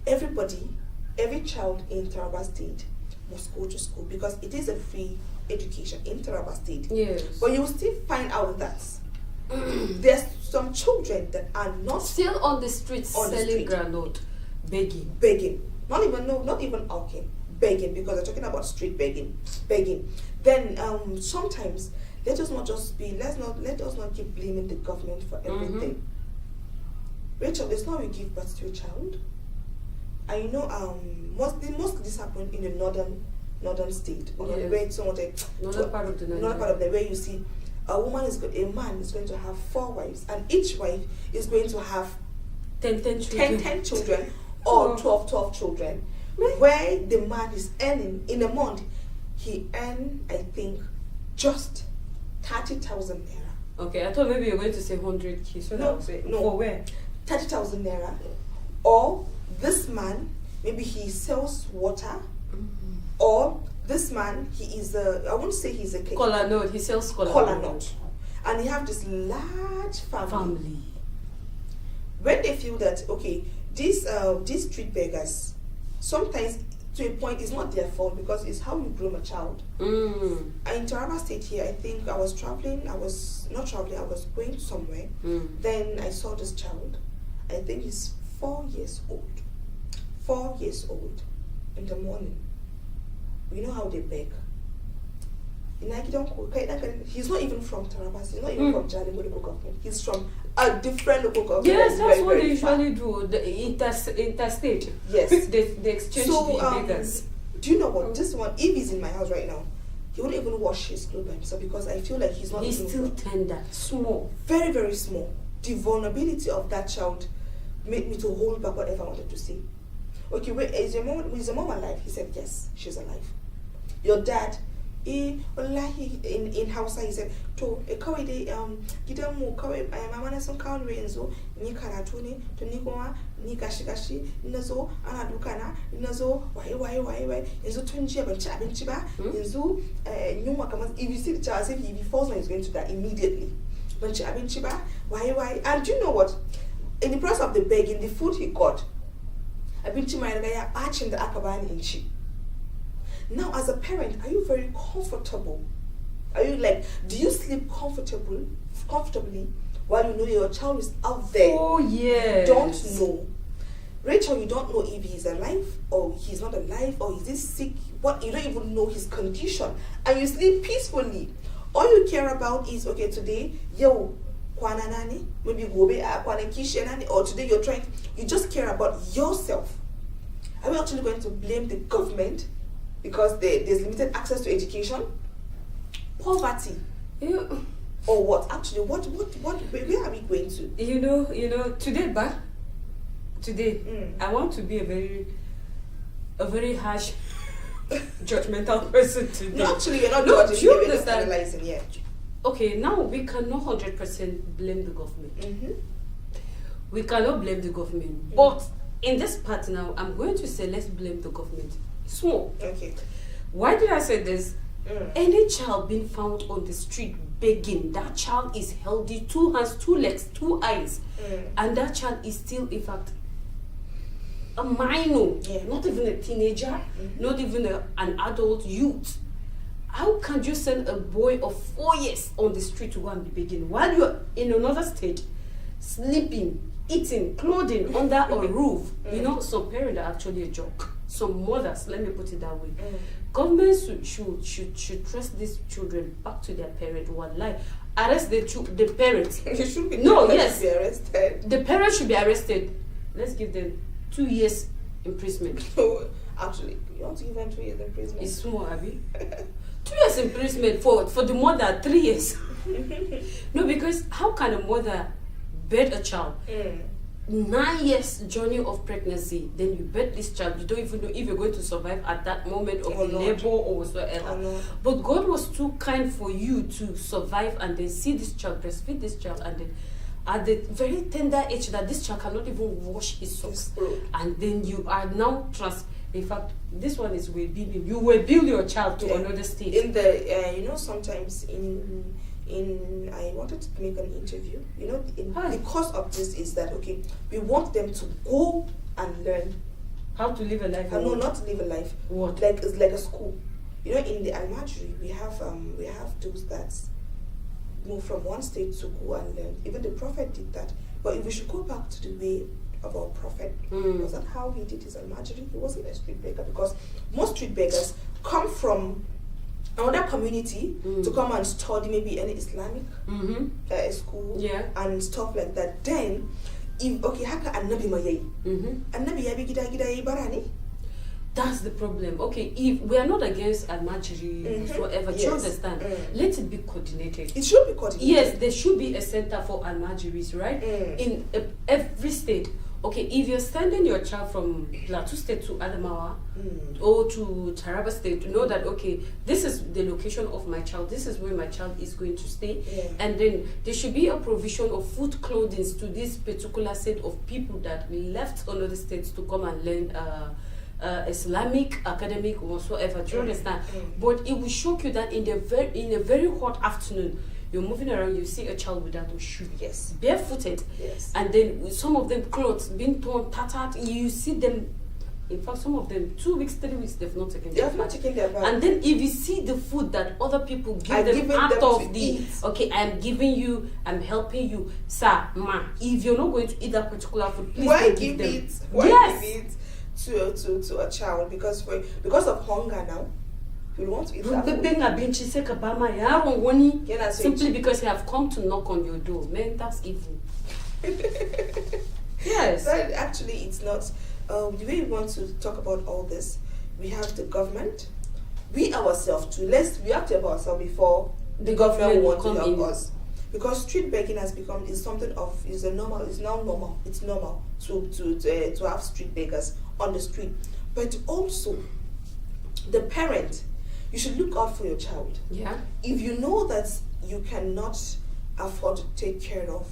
every child in Taraba State must go to school because it is a free education in Taraba State. Yes. But you will still find out that there's some children that are not still on the streets selling granite, begging. Not even hawking, begging, because they're talking about street begging. Then sometimes let us not keep blaming the government for everything. Rachel, it's not we give birth to a child. I know most this happened in the northern state, or where northern part of the where you see a man is going to have 4 wives, and each wife is going to have 10 children or 12 children. Where the man is earning in a month, he earned, I think, just 30,000 naira. Okay, I thought maybe you're going to say 100K. So no. For where? 30,000 naira. Or this man maybe he sells water, or this man, he is I won't say he's a Kola nut. He sells kola nut, and he have this large family. When they feel that, okay, these street beggars, sometimes to a point it's not their fault, because it's how you groom a child. In Taraba State here, I think I was going somewhere. Then I saw this child. I think he's 4 years old. 4 years old in the morning. You know how they beg. He's not even from Taraba. He's not even from Jalingo local government. He's from a different local government. Yes, that's what they usually do. The interstate. Yes. they exchange the beggars. Do you know what? This one, if he's in my house right now, he wouldn't even wash his clothes by himself, because I feel like he's not. He's still tender, small. Very, very small. The vulnerability of that child made me to hold back whatever I wanted to say. Okay, wait, is your mom alive? He said, yes, she's alive. Your dad, in Hausa, he said, to a kawai gidan mu kawai mama na sun kawo ni yanzu ni karatu ne to ni kuma ni gashi nazo ana duka na nazo waye yanzu tun jiya ban ci abinci ba yanzu yunwa kamar, if you see the child, as if he falls when he's going to die immediately, ban ci abinci ba waye, and do you know what, in the process of the begging, the food he got, abinci mai riga ya bacin da aka bani in ci. Now, as a parent, are you very comfortable? Are you like, do you sleep comfortably while you know your child is out there? Oh, yes. You don't know. Rachel, you don't know if he's alive or he's not alive, or is he sick? What, you don't even know his condition. And you sleep peacefully. All you care about is, okay, today, kwana nani, maybe gobe kwana kishe nani, or today you just care about yourself. Are we actually going to blame the government because there's limited access to education, poverty, or what? Actually, what? Where are we going to? You know. Today, I want to be a very harsh, judgmental person today. No, actually, you're not judging. You You're understand? analyzing, yeah. Okay, now we cannot 100% blame the government. We cannot blame the government, but in this part now, I'm going to say let's blame the government. Small. Okay. Why did I say this? Any child being found on the street begging, that child is healthy, 2 hands, 2 legs, 2 eyes, and that child is still, in fact, a minor, not even a teenager, not even an adult youth. How can you send a boy of 4 years on the street to go and be begging while you're in another state, sleeping, eating, clothing under a roof? You know, some parents are actually a joke. Some mothers, let me put it that way. Governments should trust these children back to their parents. One life, arrest the parents. You should be Be arrested. The parents should be arrested. Let's give them 2 years imprisonment. Actually, you want to give them 2 years imprisonment? It's small, Abby. 2 years imprisonment for the mother, 3 years. No, because how can a mother birth a child? 9 years journey of pregnancy, then you birth this child, you don't even know if you're going to survive at that moment of the labor or whatsoever. But God was too kind for you to survive and then see this child, breastfeed this child, and then at the very tender age that this child cannot even wash his socks, and then you are now in fact, this one is way building. You will build your child to another state. In the sometimes I wanted to make an interview. The cause of this is that, okay, we want them to go and learn how to live a life. No, not to live a life. What? Like it's like a school. In the Almajiri, we have those that move from one state to go and learn. Even the Prophet did that. But if we should go back to the way of our Prophet, was that how he did his Almajiri? He wasn't a street beggar, because most street beggars come from another community to come and study maybe any Islamic school and stuff like that. Then, if haka annabi mayai, annabi yabi gida yayi barani. That's the problem. Okay, if we are not against Almajiri whatsoever, do you understand? Let it be coordinated. It should be coordinated. Yes, there should be a center for Almajiris, right? In every state. Okay, if you're sending your child from Plateau State to Adamawa or to Taraba State, to know that, okay, this is the location of my child, this is where my child is going to stay, and then there should be a provision of food, clothing to this particular set of people that left another states to come and learn Islamic, academic, or whatsoever. Do you understand? But it will shock you that in a very hot afternoon, you're moving around, you see a child without a shoe. Yes. Barefooted. Yes. And then some of them clothes being torn, tattered. You see them. In fact, some of them 2 weeks, 3 weeks, they've not taken their bath. And then if you see the food that other people give them out of the, okay, I'm giving you, I'm helping you, sir, ma, if you're not going to eat that particular food, please don't give them. Why give it to a child? Because of hunger now, you want to eat that food. Simply because they have come to knock on your door. Man, that's evil. Yes. But actually, it's not. The way we want to talk about all this, we have the government, we ourselves too. We have to help ourselves before the government will want to help us. Because street begging has become now normal. It's normal to have street beggars on the street. But also, the parent, you should look out for your child. Yeah. If you know that you cannot afford to take care of,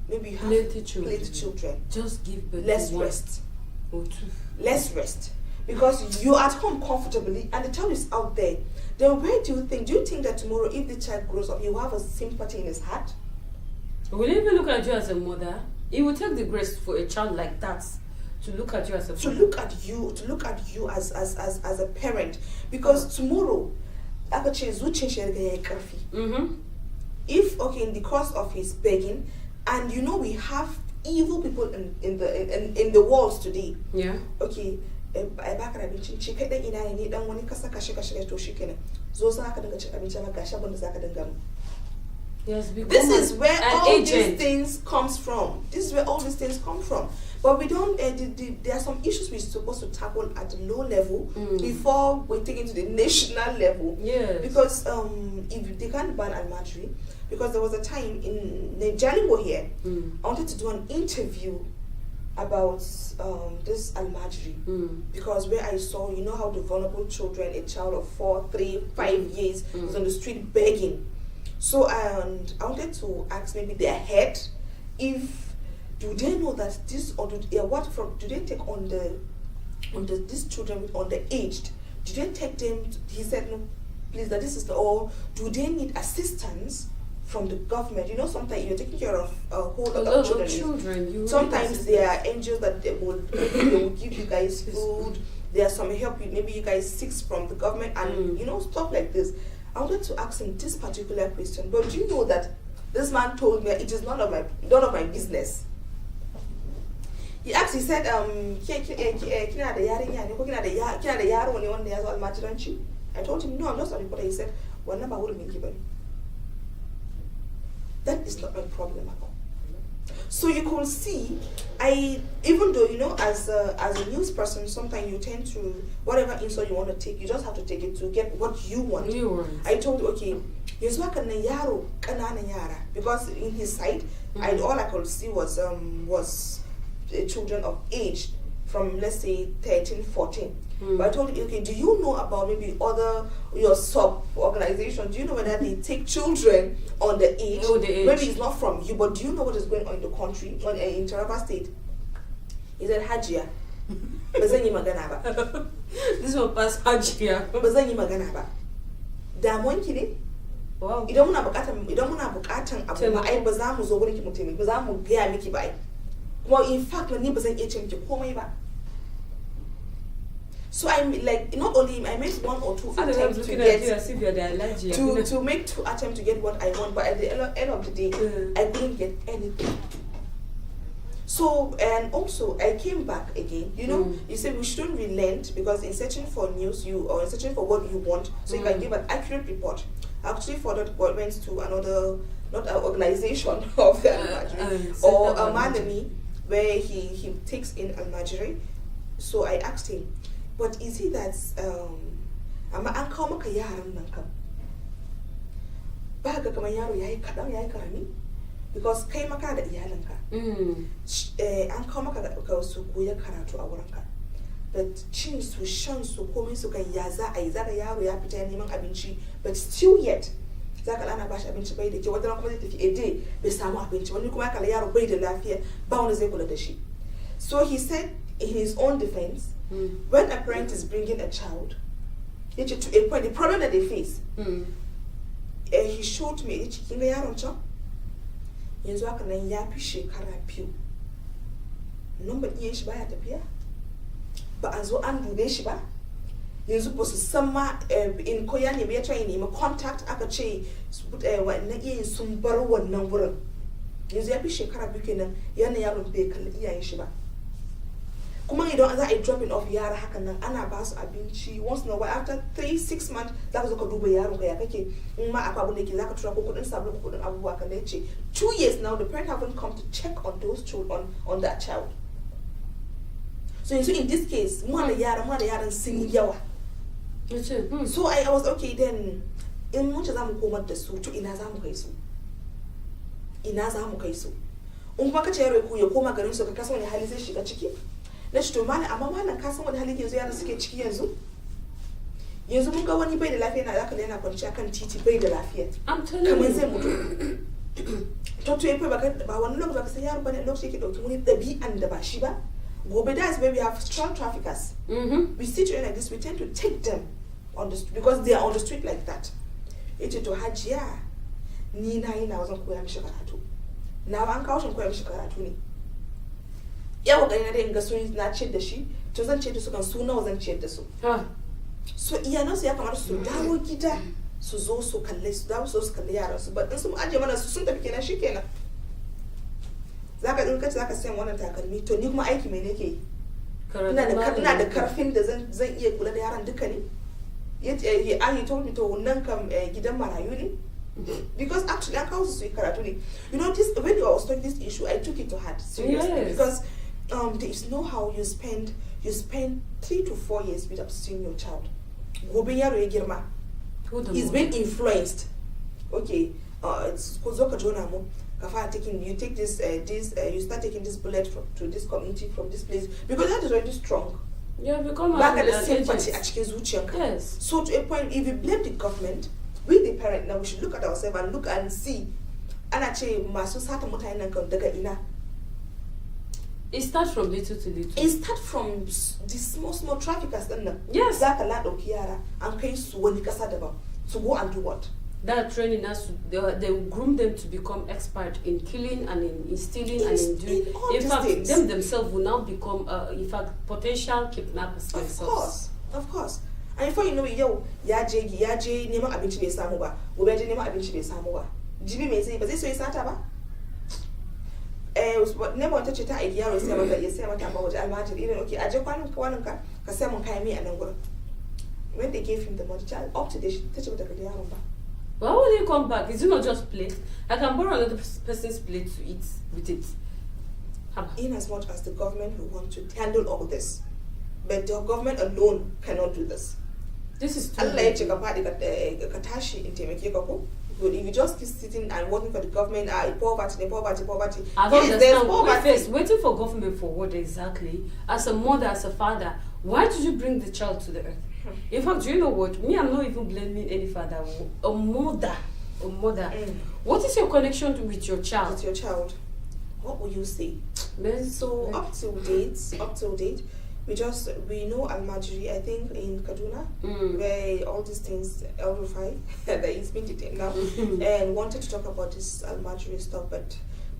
maybe you have plenty children. Just give birth less rest. Less rest, because you're at home comfortably and the child is out there. Then where do you think that tomorrow if the child grows up, he will have a sympathy in his heart? Will he even look at you as a mother? It will take the grace for a child like that to look at you as a mother. To look at you as a parent, because tomorrow if in the course of his begging, and we have evil people in the world today. Yeah. Okay. This is where all these things comes from. But we don't. There are some issues we're supposed to tackle at the low level before we take it to the national level. Yes. Because if they can't ban almajiri, because there was a time in Jalingo here, I wanted to do an interview about this almajiri, because where I saw, how the vulnerable children, a child of 4, 3, 5 years, is on the street begging. So and I wanted to ask maybe their head, do they know that this, or do they take on these children on the aged? Do they take them? He said no, please, that this is or do they need assistance from the government? Sometimes you're taking care of a whole lot of children. Sometimes there are NGOs that they will give you guys food. There's some help maybe you guys seek from the government, and stuff like this. I wanted to ask him this particular question, but do you know that this man told me it is none of my business. He actually said, I told him, no, I'm not sorry, but he said, that is not my problem at all. So you could see, even though, as a news person, sometimes you tend to, whatever insult you want to take, you just have to take it to get what you want. I told you, okay, because in his side, all I could see was children of age from, let's say, 13, 14. But I told you, okay, do you know about maybe your sub-organization? Do you know whether they take children on the age? Maybe it's not from you, but do you know what is going on in the country, in Taraba State? He said, Hajia. This one pass Hajia. Wow. Idan muna bukatan abu ma ai ba za mu zo gurin ki mu taimaki ba za mu gaya miki ba ai. Well, in fact, ni ba zan iya ce miki komai ba. So I'm like, not only I made 1 or 2 attempts to make 2 attempts to get what I want, but at the end of the day, I couldn't get anything. So, and also I came back again. You said we shouldn't relent, because in searching for news, or in searching for what you want, so you can give an accurate report. Actually, for that, went to another, not an organization of the Almajiri, or a Malami, where he takes in Almajiri. So I asked him, but is it that amma an kawo maka yaran nan kam ba ga kamar yaro yayi kadan yayi karami, because kai maka da iyalanka an kawo maka ga su koya karatu a wurinka, but cin su shan su komai su kan ya za a yi zaka yaro ya fita neman abinci, but still yet zaka ana bashi abinci bai da ke, wata kuma zai tafi a day bai samu abinci, wani kuma kala yaro bai da lafiya ba wanda zai kula da shi. So he said in his own defense, when a parent is bringing a child, to a point, the problem that they face, he showed me, yanzu haka nan ya fi shekara biyu number ɗiyan shi baya tafiya ba a zo an dube shi ba yanzu ba su san ma in ko ya nemi ya try nemi contact aka ce wannan iyayen sun bar wannan wurin yanzu ya fi shekara biyu kenan yana yaron bai kalli iyayen shi ba kuma idan za a yi dropping off yara hakan nan ana ba su abinci once in a while after 3-6 months za ka zo ka duba yaron ka ya kake in ma akwai abin da yake za ka tura ko kudin sabulu ko kudin abubuwa kan da yace 2 years now the parent haven't come to check on those children on that child. So in this case mu da yaran sun yi yawa. So I was okay then in mun ce za mu komar da su to ina za mu kai su in kuma ka ce yaro ya koma garin su ka kasa wani hali zai shiga ciki na shi to malam amma malam ka san wani hali yanzu yaran suke ciki yanzu mun ga wani bai da lafiya na zaka yana kwanciya kan titi bai da lafiya kamar zai mutu to yafi ba wani lokaci ba sai yaro bane lokaci yake dauki wani dabi'an da ba shi ba gobe that's where we have strong traffickers. We see children like this, we tend to take them on the street because they are on the street like that. Ita to hajiya ni na yi na wazan koya mishi karatu na ba an kawo shi koya mishi karatu ne yawa gani na da inga sun na ciyar da shi to zan ciyar da su kan su nawa zan ciyar da su so iyanansu ya kamata su dawo gida su zo su kalle su dawo su kalle yaran su ba in sun aje mana su sun tafi kenan shikenan zaka dinka zaka sayan wannan takalmi to ni kuma aiki mai nake yi ina da karfin da zan iya kula da yaran duka ne he told me to nan kam gidan marayu ne because actually I kawo su karatu ne this when I was talking this issue I took it to heart seriously because there is no how you spend 3 to 4 years without seeing your child gobe yaro ya girma he's been influenced okay ko zo ka jona mu ka fara taking you take this you start taking this bullet to this community from this place because that is already strong. Yeah, become back at the sympathy a cikin zuciyanka. Yes. So to a point, if you blame the government, we the parent now we should look at ourselves and look and see. Ana ce masu sata mutane nan kan daga ina. It starts from little to little. It starts from the small traffickers din nan. Yes. Zaka la dauki yara an kai su wani kasa daban to go and do what? That training us they will groom them to become expert in killing and in stealing and in doing. In fact, things. Them themselves will now become in fact potential kidnappers themselves. Of course. And before you know it, yo, ya je neman abinci bai samu ba, gobe ya je neman abinci bai samu ba. Jibi mai zai ba zai so ya sata ba? Neman wata ce ta aiki yaro ya sai mata ba waje almajiri irin okay aje kwanin ka sai mun kai mai a nan gurin. When they gave him the money, child up to date ta ce bata ga yaron ba. Why would he come back? Is it not just plate? I can borrow another person's plate to eat with it. In as much as the government will want to handle all this, but the government alone cannot do this. This is Allah ya ce ka faɗi ka tashi in taimake ka ko? But if you just keep sitting and working for the government, poverty. I don't understand. Waiting for government for what exactly? As a mother, as a father, why did you bring the child to the earth? In fact, do you know what? Me, I'm not even blaming any father. A mother. What is your connection with your child? With your child. What will you say? So up till date, we know Almajiri, I think in Kaduna, where all these things, El-Rufai, that he's been detained now, and wanted to talk about this Almajiri stuff, but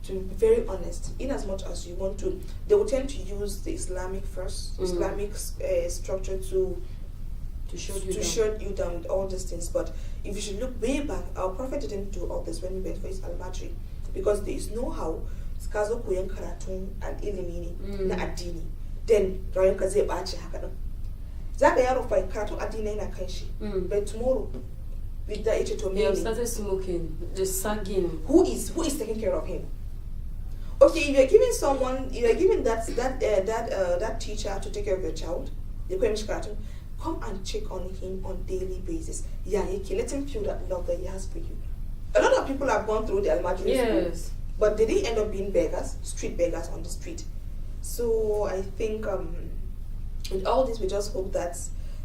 to be very honest, in as much as you want to, they will tend to use the Islamic structure to shut you down with all these things. But if you should look way back, our Prophet didn't do all this when he went for his Almajiri, because there is no how kazo koyan karatun and ilimi ne na addini then rayuwarka zai baci haka din zaka yaro fa karatun addini yana kan shi but tomorrow with that age to me started smoking, just sagging. Who is taking care of him? Okay, if you are giving that teacher to take care of your child, you koyan mishi karatun, come and check on him on daily basis. Let him feel that love that he has for you. A lot of people have gone through the Almajiri school, but they didn't end up being beggars, street beggars on the street. So I think with all this, we just hope that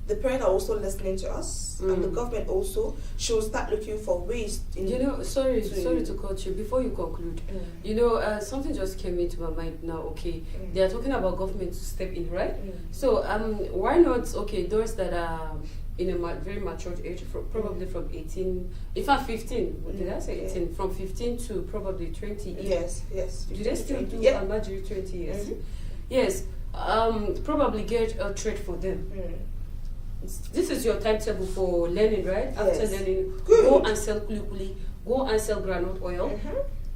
the parents are also listening to us, and the government also should start looking for ways. Sorry to cut you. Before you conclude, something just came into my mind now. Okay, they are talking about government to step in, right? So why not? Okay, those that are in a very mature age, probably from 18, in fact 15. Did I say 18? From 15 to probably 20 years. Yes. Do they still do a majority 20 years? Yes. Probably get a trade for them. This is your timetable for learning, right? After learning, go and sell kulikuli, go and sell groundnut oil.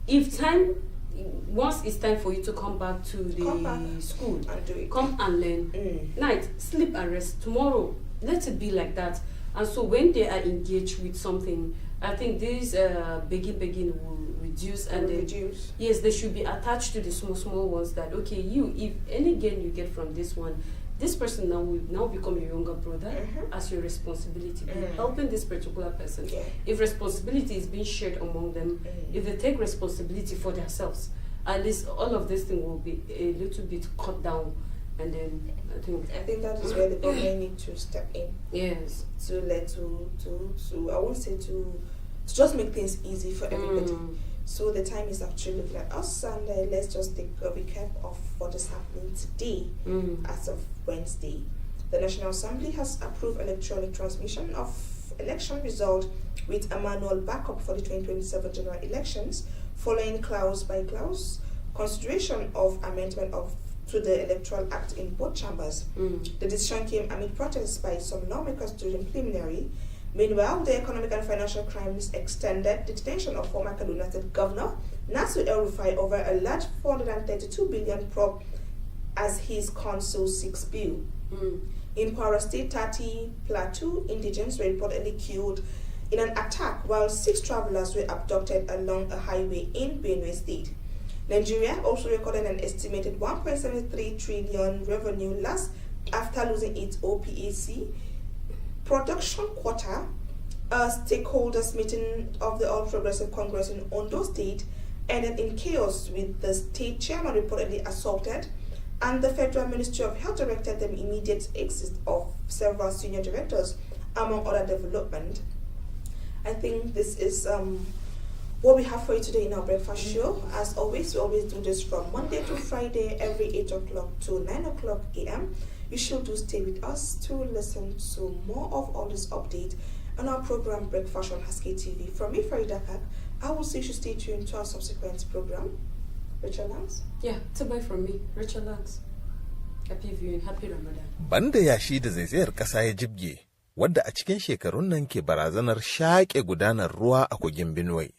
If once it's time for you to come back to the school, and do it. Come and learn. Night, sleep and rest. Tomorrow, let it be like that. And so when they are engaged with something, I think this begging will reduce and reduce. Yes, they should be attached to the small ones. That okay, if any gain you get from this one, this person will become your younger brother as your responsibility. Helping this particular person. If responsibility is being shared among them, if they take responsibility for themselves, at least all of this thing will be a little bit cut down. And then I think that is where the government need to step in. Yes. To I won't say to just make things easy for everybody. So the time is actually looking at us, and let's just take a recap of what is happening today. As of Wednesday, the National Assembly has approved electronic transmission of election result with a manual backup for the 2027 general elections, following clause by clause consideration of amendment to the Electoral Act in both chambers. The decision came amid protests by some lawmakers during preliminary. Meanwhile, the Economic and Financial Crimes extended the detention of former Kaduna State Governor Nasir El-Rufai over a large 432 billion probe as his Council 6 bill. In Kwara State, 30 Plateau indigents were reportedly killed in an attack while 6 travelers were abducted along a highway in Benue State. Nigeria also recorded an estimated 1.73 trillion revenue loss after losing its OPAC production quota. A stakeholders meeting of the All Progressive Congress in Ondo State ended in chaos, with the state chairman reportedly assaulted, and the Federal Ministry of Health directed the immediate exit of several senior directors, among other development. I think this is what we have for you today in our breakfast show. As always, we always do this from Monday to Friday, every 8 o'clock to 9 o'clock a.m. You should do stay with us to listen to more of all this update on our program Breakfast on Haske TV. From me, Farida Kak, I will say you should stay tuned to our subsequent program. Rachel Lance? Yeah, it's a bye from me, Rachel Lance. Happy viewing, happy Ramadan. Banda yashi da zaizayar ƙasa ya jibge, wadda a cikin shekarun nan ke barazanar shaƙe gudanar ruwa a kogin Benue.